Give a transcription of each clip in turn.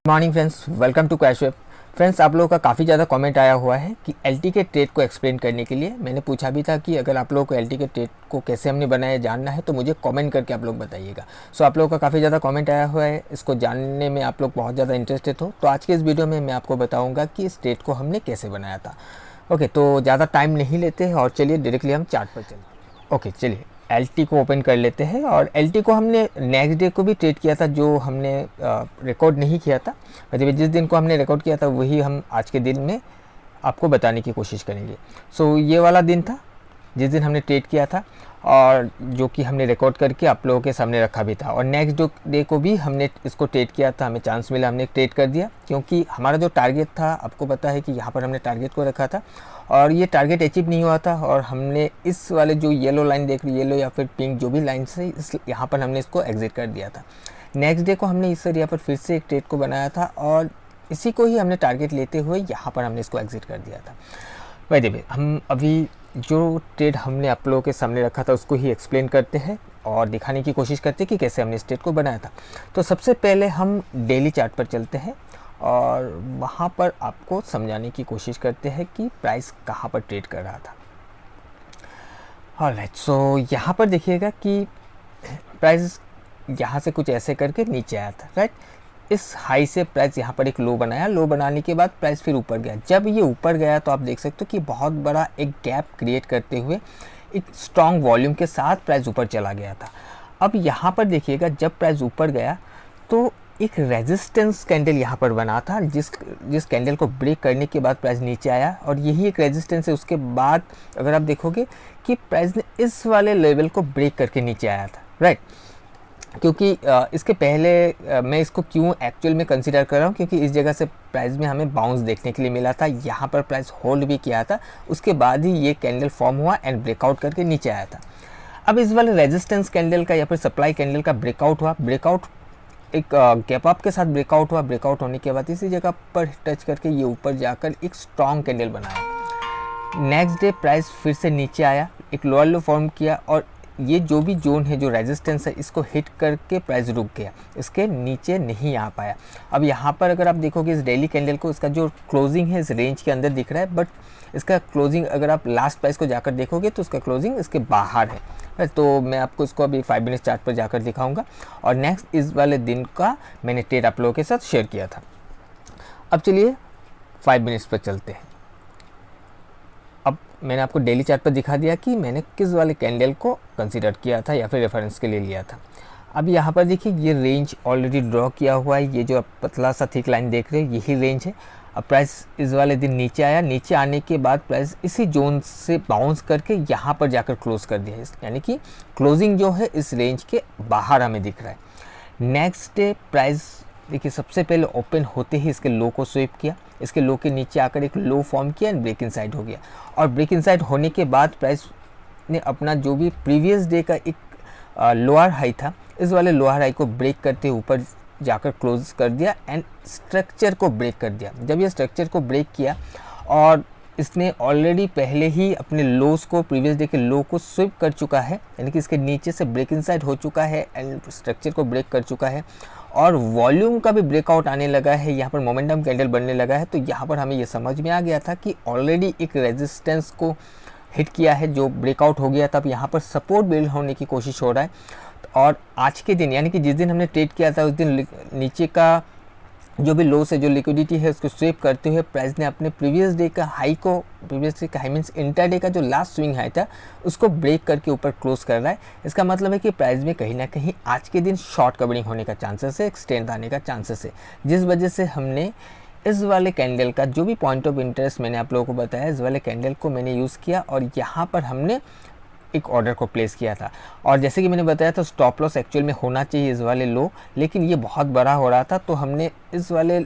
Morning friends, welcome to Cashweb. Friends, आप लोगों का काफ़ी ज़्यादा कमेंट आया हुआ है कि एलटी के ट्रेड को एक्सप्लेन करने के लिए। मैंने पूछा भी था कि अगर आप लोगों को एलटी के ट्रेड को कैसे हमने बनाया जानना है तो मुझे कमेंट करके आप लोग बताइएगा। सो आप लोगों का काफ़ी ज़्यादा कमेंट आया हुआ है, इसको जानने में आप लोग बहुत ज़्यादा इंटरेस्टेड हो। तो आज के इस वीडियो में मैं आपको बताऊँगा कि इस ट्रेड को हमने कैसे बनाया था। ओके, तो ज़्यादा टाइम नहीं लेते हैं और चलिए डायरेक्टली हम चार्ट पर चलते। ओके, चलिए एलटी को ओपन कर लेते हैं। और एलटी को हमने नेक्स्ट डे को भी ट्रेड किया था, जो हमने रिकॉर्ड नहीं किया था। मतलब जिस दिन को हमने रिकॉर्ड किया था वही हम आज के दिन में आपको बताने की कोशिश करेंगे। सो ये वाला दिन था जिस दिन हमने ट्रेड किया था और जो कि हमने रिकॉर्ड करके आप लोगों के सामने रखा भी था। और नेक्स्ट डे को भी हमने इसको ट्रेड किया था, हमें चांस मिला, हमने ट्रेड कर दिया। क्योंकि हमारा जो टारगेट था, आपको पता है कि यहाँ पर हमने टारगेट को रखा था और ये टारगेट अचीव नहीं हुआ था। और हमने इस वाले जो येलो लाइन देख रही, येलो या फिर पिंक जो भी लाइन से, इस यहाँ पर हमने इसको एग्जिट कर दिया था। नेक्स्ट डे को हमने इस एरिया पर फिर से एक ट्रेड को बनाया था और इसी को ही हमने टारगेट लेते हुए यहाँ पर हमने इसको एग्जिट कर दिया था। भाई देखिए, हम अभी जो ट्रेड हमने आप लोगों के सामने रखा था उसको ही एक्सप्लेन करते हैं और दिखाने की कोशिश करते हैं कि कैसे हमने इस ट्रेड को बनाया था। तो सबसे पहले हम डेली चार्ट पर चलते हैं और वहाँ पर आपको समझाने की कोशिश करते हैं कि प्राइस कहाँ पर ट्रेड कर रहा था। ऑलराइट, सो यहाँ पर देखिएगा कि प्राइस यहाँ से कुछ ऐसे करके नीचे आया था, राइट। इस हाई से प्राइस यहाँ पर एक लो बनाया, लो बनाने के बाद प्राइस फिर ऊपर गया। जब ये ऊपर गया तो आप देख सकते हो कि बहुत बड़ा एक गैप क्रिएट करते हुए एक स्ट्रॉन्ग वॉल्यूम के साथ प्राइस ऊपर चला गया था। अब यहाँ पर देखिएगा, जब प्राइस ऊपर गया तो एक रेजिस्टेंस कैंडल यहाँ पर बना था, जिस कैंडल को ब्रेक करने के बाद प्राइस नीचे आया और यही एक रेजिस्टेंस है। उसके बाद अगर आप देखोगे कि प्राइस ने इस वाले लेवल को ब्रेक करके नीचे आया था, राइट। क्योंकि इसके पहले मैं इसको क्यों एक्चुअल में कंसीडर कर रहा हूँ, क्योंकि इस जगह से प्राइस में हमें बाउंस देखने के लिए मिला था। यहाँ पर प्राइस होल्ड भी किया था, उसके बाद ही ये कैंडल फॉर्म हुआ एंड ब्रेकआउट करके नीचे आया था। अब इस वाले रेजिस्टेंस कैंडल का या फिर सप्लाई कैंडल का ब्रेकआउट हुआ, ब्रेकआउट एक गैप अप के साथ ब्रेकआउट हुआ। ब्रेकआउट होने के बाद इसी जगह पर टच करके ये ऊपर जाकर एक स्ट्रॉन्ग कैंडल बनाया। नेक्स्ट डे प्राइस फिर से नीचे आया, एक लोअर लो फॉर्म किया और ये जो भी जोन है, जो रेजिस्टेंस है, इसको हिट करके प्राइस रुक गया, इसके नीचे नहीं आ पाया। अब यहाँ पर अगर आप देखोगे इस डेली कैंडल को, इसका जो क्लोजिंग है इस रेंज के अंदर दिख रहा है, बट इसका क्लोजिंग अगर आप लास्ट प्राइस को जाकर देखोगे तो उसका क्लोजिंग इसके बाहर है। तो मैं आपको इसको अभी 5 मिनट चार्ट पर जाकर दिखाऊंगा। और नेक्स्ट इस वाले दिन का मैंने ट्रेड आप लोगों के साथ शेयर किया था। अब चलिए 5 मिनट्स पर चलते हैं। अब मैंने आपको डेली चार्ट पर दिखा दिया कि मैंने किस वाले कैंडल को कंसीडर किया था या फिर रेफरेंस के लिए लिया था। अब यहाँ पर देखिए, ये रेंज ऑलरेडी ड्रॉ किया हुआ है। ये जो आप पतला सा थिक लाइन देख रहे हैं यही रेंज है। अब प्राइस इस वाले दिन नीचे आया, नीचे आने के बाद प्राइस इसी जोन से बाउंस करके यहाँ पर जाकर क्लोज कर दिया है, यानी कि क्लोजिंग जो है इस रेंज के बाहर हमें दिख रहा है। नेक्स्ट डे प्राइस देखिए, सबसे पहले ओपन होते ही इसके लो को स्वीप किया, इसके लो के नीचे आकर एक लो फॉर्म किया एंड ब्रेक इनसाइड हो गया। और ब्रेक इनसाइड होने के बाद प्राइस ने अपना जो भी प्रीवियस डे का एक लोअर हाई था, इस वाले लोअर हाई को ब्रेक करते ऊपर जाकर क्लोज कर दिया एंड स्ट्रक्चर को ब्रेक कर दिया। जब ये स्ट्रक्चर को ब्रेक किया और इसने ऑलरेडी पहले ही अपने लोस को, प्रीवियस डे के लो को स्वीप कर चुका है, यानी कि इसके नीचे से ब्रेक इनसाइड हो चुका है एंड स्ट्रक्चर को ब्रेक कर चुका है और वॉल्यूम का भी ब्रेकआउट आने लगा है, यहाँ पर मोमेंटम कैंडल बनने लगा है। तो यहाँ पर हमें ये समझ में आ गया था कि ऑलरेडी एक रेजिस्टेंस को हिट किया है जो ब्रेकआउट हो गया था। अब यहाँ पर सपोर्ट बिल्ड होने की कोशिश हो रहा है। और आज के दिन, यानी कि जिस दिन हमने ट्रेड किया था, उस दिन नीचे का जो भी लो से जो लिक्विडिटी है उसको स्वीप करते हुए प्राइस ने अपने प्रीवियस डे का हाई को, प्रीवियस डे का हाई मीन्स इंटरडे का जो लास्ट स्विंग हाई था, उसको ब्रेक करके ऊपर क्लोज कर रहा है। इसका मतलब है कि प्राइस में कहीं ना कहीं आज के दिन शॉर्ट कवरिंग होने का चांसेस है, एक्सटेंड आने का चांसेस है, जिस वजह से हमने इस वाले कैंडल का जो भी पॉइंट ऑफ इंटरेस्ट मैंने आप लोगों को बताया, इस वाले कैंडल को मैंने यूज़ किया और यहाँ पर हमने एक ऑर्डर को प्लेस किया था। और जैसे कि मैंने बताया था, स्टॉप लॉस एक्चुअल में होना चाहिए इस वाले लो, लेकिन ये बहुत बड़ा हो रहा था। तो हमने इस वाले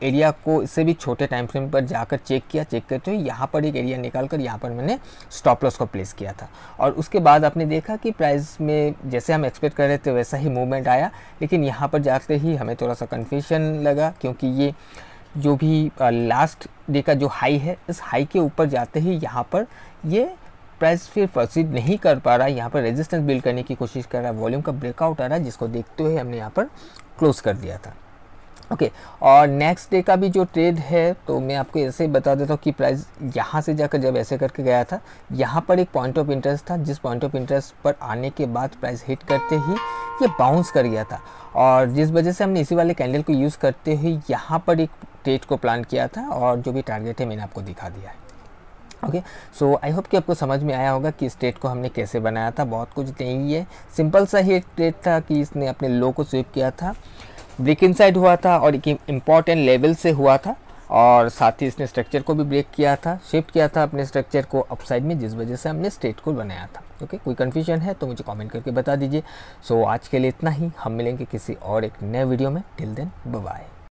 एरिया को इससे भी छोटे टाइम फ्रेम पर जाकर चेक किया, चेक करते हुए यहाँ पर एक एरिया निकाल कर यहाँ पर मैंने स्टॉप लॉस को प्लेस किया था। और उसके बाद आपने देखा कि प्राइस में जैसे हम एक्सपेक्ट कर रहे थे वैसा ही मूवमेंट आया, लेकिन यहाँ पर जाते ही हमें थोड़ा सा कन्फ्यूजन लगा, क्योंकि ये जो भी लास्ट डे का जो हाई है, इस हाई के ऊपर जाते ही यहाँ पर ये प्राइस फिर प्रोसीड नहीं कर पा रहा है, यहाँ पर रेजिस्टेंस बिल्ड करने की कोशिश कर रहा है, वॉल्यूम का ब्रेकआउट आ रहा है, जिसको देखते हुए हमने यहाँ पर क्लोज कर दिया था। ओके और नेक्स्ट डे का भी जो ट्रेड है तो मैं आपको ऐसे ही बता देता हूँ कि प्राइस यहाँ से जाकर जब ऐसे करके गया था, यहाँ पर एक पॉइंट ऑफ इंटरेस्ट था, जिस पॉइंट ऑफ इंटरेस्ट पर आने के बाद प्राइस हिट करते ही ये बाउंस कर गया था, और जिस वजह से हमने इसी वाले कैंडल को यूज़ करते हुए यहाँ पर एक ट्रेड को प्लान किया था, और जो भी टारगेट है मैंने आपको दिखा दिया है। ओके सो आई होप कि आपको समझ में आया होगा कि इस ट्रेड को हमने कैसे बनाया था। बहुत कुछ नहीं है, सिंपल सा ही एक ट्रेड था कि इसने अपने लो को स्वीप किया था, ब्रेक इनसाइड हुआ था और एक इम्पॉर्टेंट लेवल से हुआ था, और साथ ही इसने स्ट्रक्चर को भी ब्रेक किया था, शिफ्ट किया था अपने स्ट्रक्चर को अपसाइड में, जिस वजह से हमने स्ट्रेट को बनाया था। ओके कोई कन्फ्यूजन है तो मुझे कमेंट करके बता दीजिए। सो आज के लिए इतना ही, हम मिलेंगे किसी और एक नए वीडियो में। Till then bye bye.